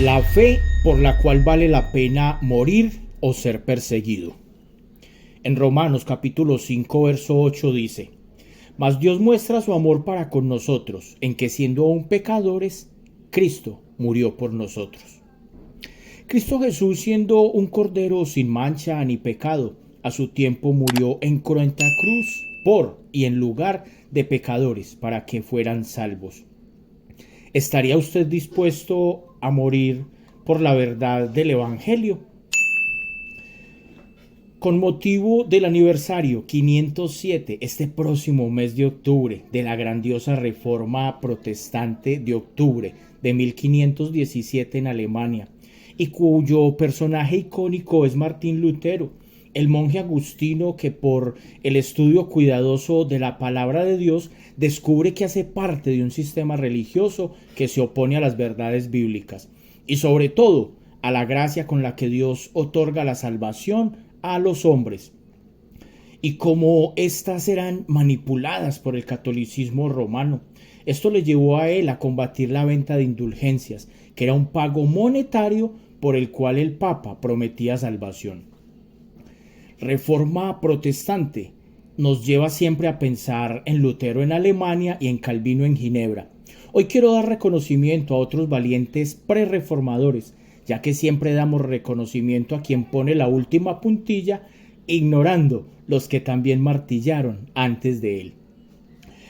La fe por la cual vale la pena morir o ser perseguido. En Romanos capítulo 5 verso 8 dice: Mas Dios muestra su amor para con nosotros, en que siendo aún pecadores, Cristo murió por nosotros. Cristo Jesús, siendo un cordero sin mancha ni pecado, a su tiempo murió en cruenta cruz por y en lugar de pecadores para que fueran salvos. ¿Estaría usted dispuesto a morir por la verdad del Evangelio? Con motivo del aniversario 507, este próximo mes de octubre, de la grandiosa Reforma Protestante de octubre de 1517 en Alemania, y cuyo personaje icónico es Martín Lutero, el monje agustino que por el estudio cuidadoso de la palabra de Dios descubre que hace parte de un sistema religioso que se opone a las verdades bíblicas y sobre todo a la gracia con la que Dios otorga la salvación a los hombres, y cómo éstas eran manipuladas por el catolicismo romano. Esto le llevó a él a combatir la venta de indulgencias, que era un pago monetario por el cual el Papa prometía salvación. Reforma protestante nos lleva siempre a pensar en Lutero en Alemania y en Calvino en Ginebra. Hoy quiero dar reconocimiento a otros valientes prerreformadores, ya que siempre damos reconocimiento a quien pone la última puntilla, ignorando los que también martillaron antes de él.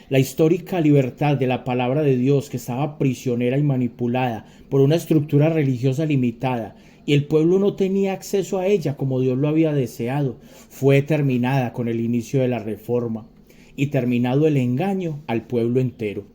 La histórica libertad de la palabra de Dios, que estaba prisionera y manipulada por una estructura religiosa limitada, y el pueblo no tenía acceso a ella como Dios lo había deseado, fue terminada con el inicio de la Reforma y terminado el engaño al pueblo entero.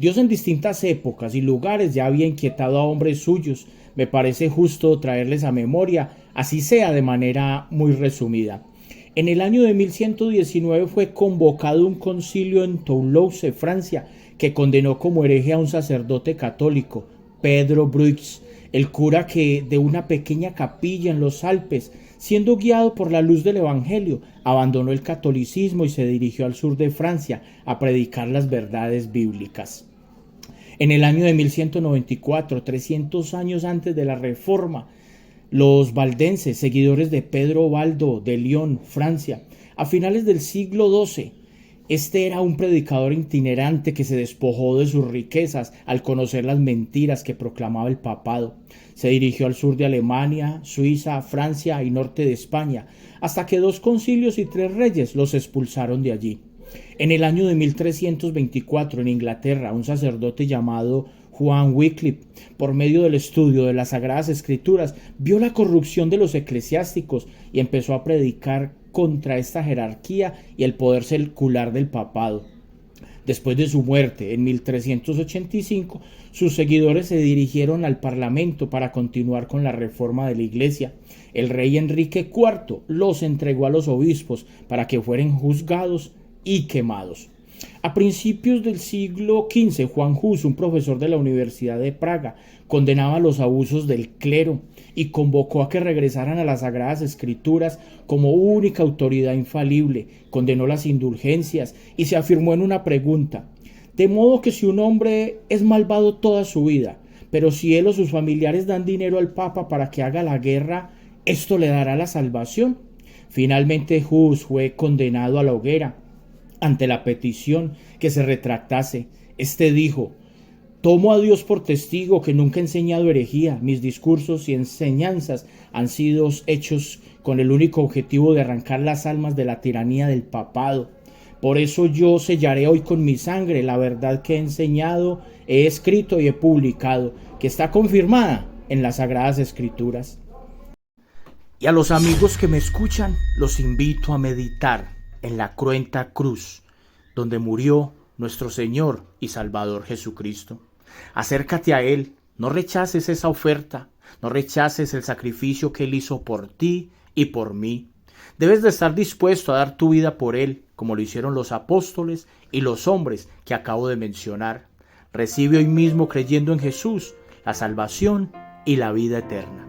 Dios en distintas épocas y lugares ya había inquietado a hombres suyos. Me parece justo traerles a memoria, así sea de manera muy resumida. En el año de 1119 fue convocado un concilio en Toulouse, Francia, que condenó como hereje a un sacerdote católico, Pedro Bruix, el cura que de una pequeña capilla en los Alpes, siendo guiado por la luz del Evangelio, abandonó el catolicismo y se dirigió al sur de Francia a predicar las verdades bíblicas. En el año de 1194, 300 años antes de la Reforma, los valdenses, seguidores de Pedro Baldo de Lyon, Francia, a finales del siglo XII, este era un predicador itinerante que se despojó de sus riquezas al conocer las mentiras que proclamaba el papado. Se dirigió al sur de Alemania, Suiza, Francia y norte de España, hasta que 2 concilios y 3 reyes los expulsaron de allí. En el año de 1324, en Inglaterra, un sacerdote llamado Juan Wycliffe, por medio del estudio de las Sagradas Escrituras, vio la corrupción de los eclesiásticos y empezó a predicar contra esta jerarquía y el poder secular del papado. Después de su muerte, en 1385, sus seguidores se dirigieron al Parlamento para continuar con la reforma de la Iglesia. El rey Enrique IV los entregó a los obispos para que fueran juzgados y quemados. A principios del siglo XV, Juan Hus, un profesor de la Universidad de Praga, condenaba los abusos del clero y convocó a que regresaran a las Sagradas Escrituras como única autoridad infalible. Condenó las indulgencias y se afirmó en una pregunta: de modo que si un hombre es malvado toda su vida, pero si él o sus familiares dan dinero al Papa para que haga la guerra, ¿esto le dará la salvación? Finalmente Hus fue condenado a la hoguera. Ante la petición que se retractase, este dijo: tomo a Dios por testigo que nunca he enseñado herejía. Mis discursos y enseñanzas han sido hechos con el único objetivo de arrancar las almas de la tiranía del papado. Por eso yo sellaré hoy con mi sangre la verdad que he enseñado, he escrito y he publicado, que está confirmada en las Sagradas Escrituras. Y a los amigos que me escuchan, los invito a meditar en la cruenta cruz, donde murió nuestro Señor y Salvador Jesucristo. Acércate a Él, no rechaces esa oferta, no rechaces el sacrificio que Él hizo por ti y por mí. Debes de estar dispuesto a dar tu vida por Él, como lo hicieron los apóstoles y los hombres que acabo de mencionar. Recibe hoy mismo, creyendo en Jesús, la salvación y la vida eterna.